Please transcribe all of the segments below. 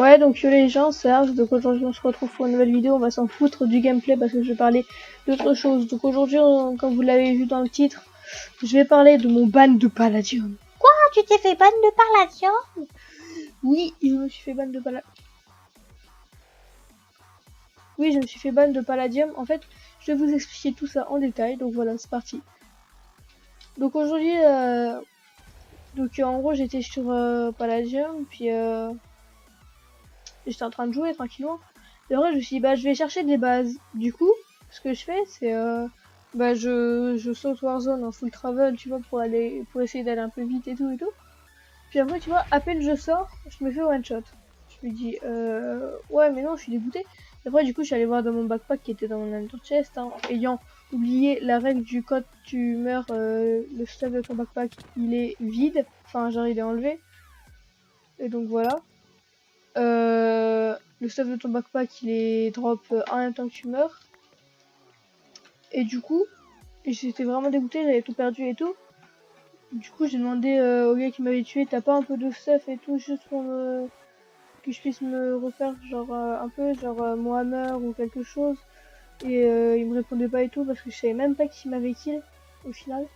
Ouais, donc les gens, Serge, donc aujourd'hui on se retrouve pour une nouvelle vidéo, on va s'en foutre du gameplay parce que je vais parler d'autre chose. Donc aujourd'hui, comme vous l'avez vu dans le titre, je vais parler de mon ban de Palladium. Quoi? Tu t'es fait ban de Palladium? Oui, je me suis fait ban de Palladium. Oui, je me suis fait ban de Palladium. En fait, je vais vous expliquer tout ça en détail, donc voilà, c'est parti. Donc aujourd'hui, en gros j'étais sur Palladium, puis j'étais en train de jouer tranquillement. Et après je me suis dit bah je vais chercher des bases. Du coup, ce que je fais c'est bah je saute Warzone en full travel, tu vois, pour essayer d'aller un peu vite et tout et tout. Puis après tu vois, à peine je sors, je me fais one shot. Je me dis ouais mais non, je suis dégoûté. Et après du coup je suis allé voir dans mon backpack qui était dans mon under chest, hein, ayant oublié la règle du quand tu meurs, le stuff de ton backpack il est vide, enfin genre il est enlevé. Et donc voilà. Le stuff de ton backpack il est drop en même temps que tu meurs. Et du coup, j'étais vraiment dégoûtée, j'avais tout perdu et tout. Du coup, j'ai demandé au gars qui m'avait tué, t'as pas un peu de stuff et tout, juste pour que je puisse me refaire genre un peu genre mon hammer ou quelque chose. Et il me répondait pas et tout parce que je savais même pas qui m'avait kill au final.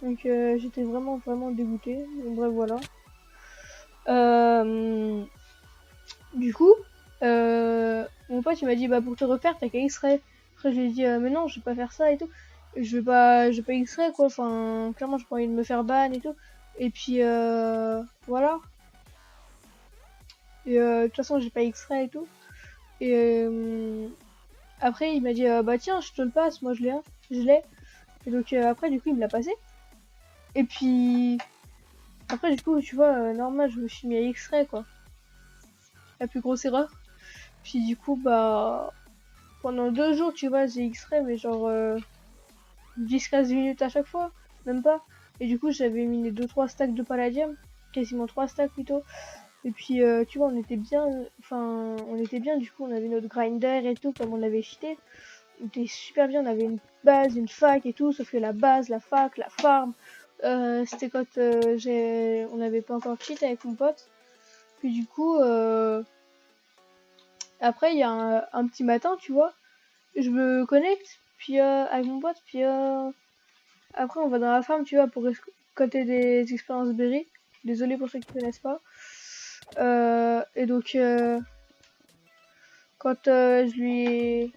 Donc j'étais vraiment dégoûtée. Donc bref voilà. Du coup, mon pote il m'a dit bah pour te refaire t'as qu'à X-Ray. Après je lui ai dit mais non je vais pas faire ça et tout. Je vais pas X-Ray quoi. Enfin clairement j'ai pas envie de me faire ban et tout. Et puis voilà. Et de toute façon j'ai pas X-Ray et tout. Et après il m'a dit bah tiens je te le passe, moi je l'ai. Je l'ai. Et donc après du coup il me l'a passé. Et puis après du coup tu vois normal je me suis mis à X-Ray quoi. La plus grosse erreur. Puis du coup bah pendant 2 jours tu vois j'ai X-Ray mais genre 10-15 minutes à chaque fois, même pas. Et du coup j'avais mis les 2-3 stacks de palladium, quasiment 3 stacks plutôt. Et puis tu vois on était bien, du coup on avait notre grinder et tout comme on avait cheaté. On était super bien, on avait une base, une fac et tout, sauf que la base, la fac, la farm, c'était quand on n'avait pas encore cheat avec mon pote. Puis du coup après il y a un petit matin tu vois, je me connecte puis avec mon pote puis après, on va dans la farm, tu vois, pour côté des expériences berry. Désolé pour ceux qui connaissent pas. Et donc, quand je lui...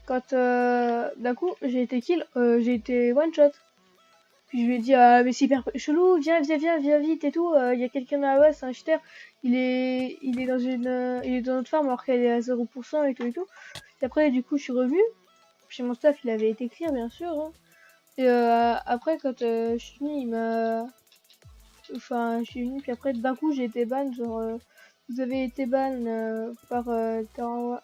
Quand d'un coup, j'ai été kill, j'ai été one shot. Puis je lui ai dit, mais c'est hyper chelou, viens vite et tout. Il y a quelqu'un dans la base, c'est un cheater. Il est dans notre farm alors qu'elle est à 0% et tout et tout. Et après, du coup, je suis revenu. Chez mon staff, il avait été clear, bien sûr. Hein. Et après, quand je suis venu, il m'a... Enfin, je suis venue, puis après, d'un coup, j'ai été ban. Genre, vous avez été ban par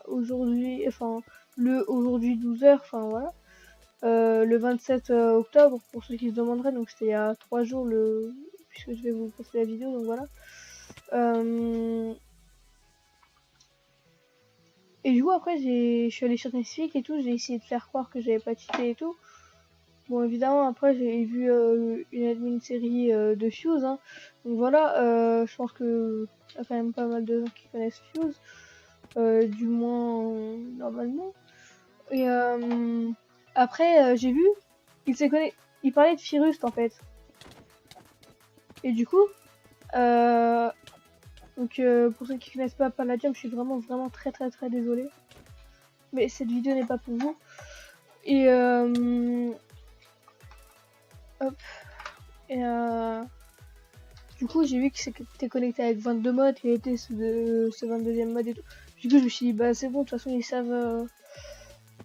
aujourd'hui, enfin, le aujourd'hui 12h, enfin voilà. Le 27 octobre, pour ceux qui se demanderaient, donc c'était il y a 3 jours, puisque je vais vous poster la vidéo, donc voilà. Et du coup, après, je suis allée sur Netflix et tout, j'ai essayé de faire croire que j'avais pas cheaté et tout. Bon, évidemment, après, j'ai vu une admin série de Fuse, hein. Donc voilà, je pense que y a quand même pas mal de gens qui connaissent Fuse, du moins normalement. Et après, j'ai vu, il parlait de Firust en fait. Et du coup, donc pour ceux qui connaissent pas Palladium, je suis vraiment très désolée. Mais cette vidéo n'est pas pour vous. Et hop. Et du coup, j'ai vu qu'il s'était connecté avec 22 modes, qu'il était ce 22e mode et tout. Du coup, je me suis dit, bah c'est bon, de toute façon, ils savent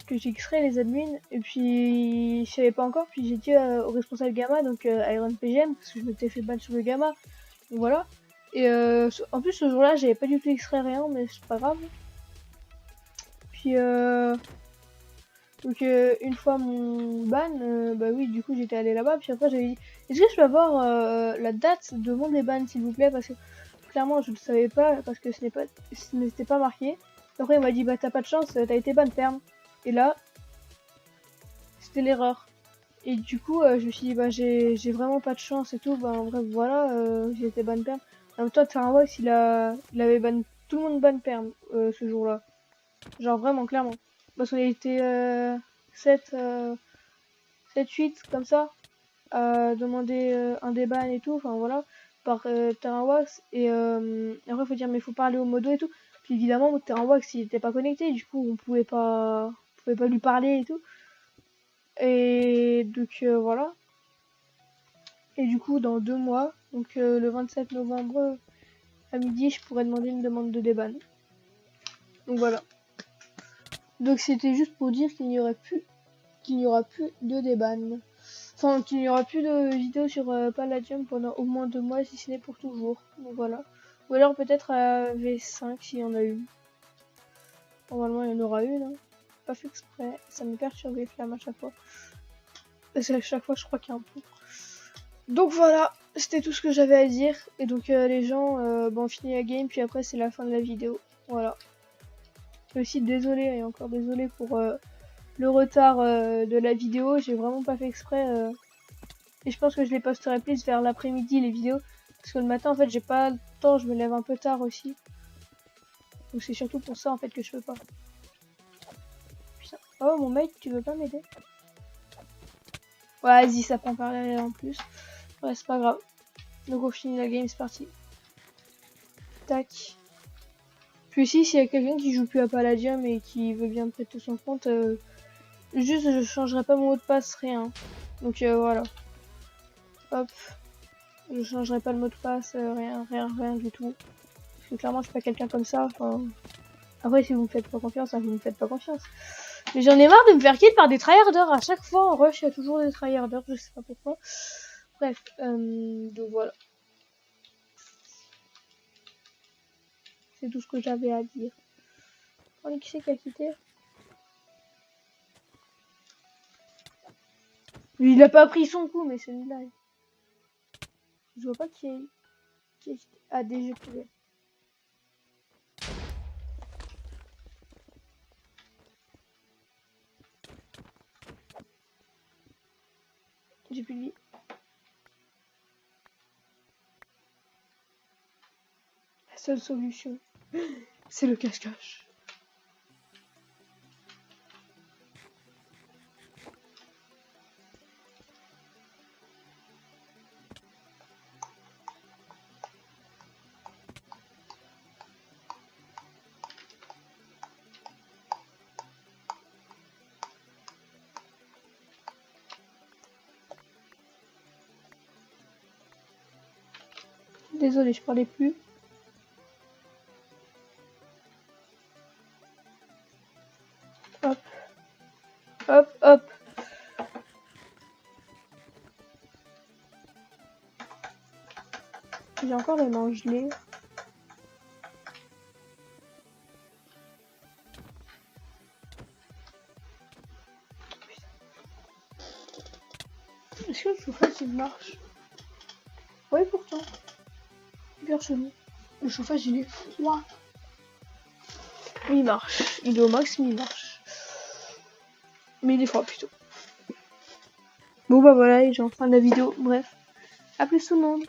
que j'extrais les admins. Et puis, je savais pas encore. Puis j'ai dit au responsable Gamma, donc Iron PGM, parce que je m'étais fait ban sur le Gamma. Donc voilà. Et en plus, ce jour-là, j'avais pas du tout extrait rien, mais c'est pas grave. Puis, donc une fois mon ban, bah oui, du coup, j'étais allé là-bas. Puis après, j'avais dit, est-ce que je peux avoir la date de mon déban, s'il vous plaît, parce que clairement je ne savais pas parce que ce n'était pas marqué. Après il m'a dit bah t'as pas de chance, t'as été ban perm. Et là c'était l'erreur. Et du coup je me suis dit bah j'ai vraiment pas de chance et tout. Bah en bref voilà, j'ai été ban perm. En même temps, Terrawax, il avait ban tout le monde ban perm ce jour-là. Genre vraiment, clairement. Parce qu'on était 7, 8 comme ça, à demander un déban et tout, enfin voilà, par Terrawax. Et après, faut dire, mais faut parler au modo et tout. Puis évidemment, Terrawax, il était pas connecté, du coup, on pouvait pas lui parler et tout. Et donc voilà. Et du coup, dans 2 mois, donc le 27 novembre à midi, je pourrais demander une demande de déban. Donc voilà. Donc c'était juste pour dire qu'il n'y aura plus de déban. Enfin, qu'il n'y aura plus de vidéos sur Palladium pendant au moins 2 mois, si ce n'est pour toujours. Donc voilà. Ou alors peut-être à V5 s'il y en a une. Normalement, il y en aura une. Hein. Pas fait exprès. Ça me perturbe les flammes à chaque fois. Parce qu'à chaque fois, je crois qu'il y a un pont. Donc voilà, c'était tout ce que j'avais à dire. Et donc les gens, on finit la game, puis après c'est la fin de la vidéo. Voilà. Je suis aussi désolée, et encore désolée pour le retard de la vidéo. J'ai vraiment pas fait exprès. Et je pense que je les posterai plus vers l'après-midi, les vidéos. Parce que le matin, en fait, j'ai pas le temps, je me lève un peu tard aussi. Donc c'est surtout pour ça, en fait, que je peux pas. Putain. Oh, mon mec, tu veux pas m'aider? Ouais, vas-y, ça prend par derrière en plus. Ouais, c'est pas grave. Donc on finit la game, c'est parti. Tac. Puis ici, s'il y a quelqu'un qui joue plus à Palladium et qui veut bien prêter son compte, juste je changerai pas mon mot de passe, rien. Donc voilà. Hop. Je changerai pas le mot de passe, rien du tout. Parce que clairement, je suis pas quelqu'un comme ça. Enfin... Après, si vous me faites pas confiance, hein, vous me faites pas confiance. Mais j'en ai marre de me faire kill par des tryharders. À chaque fois en rush, il y a toujours des tryharders, je sais pas pourquoi. Bref, donc voilà. C'est tout ce que j'avais à dire. Oh, qui c'est qui a quitté? Il a pas pris son coup, mais c'est une blague. Je vois pas qui est quitté. Ah, DG privé. J'ai plus de vie. La seule solution, c'est le cache-cache. Désolée, je parlais plus. Hop. Hop, hop. J'ai encore les mains gelées. Est-ce que le chauffage il marche? Oui, pourtant. Hyper chelou. Le chauffage il est froid. Oui, il marche. Il est au max, mais il marche. Mais il est froid plutôt. Bon bah voilà, j'ai en fin de la vidéo. Bref. À plus tout le monde.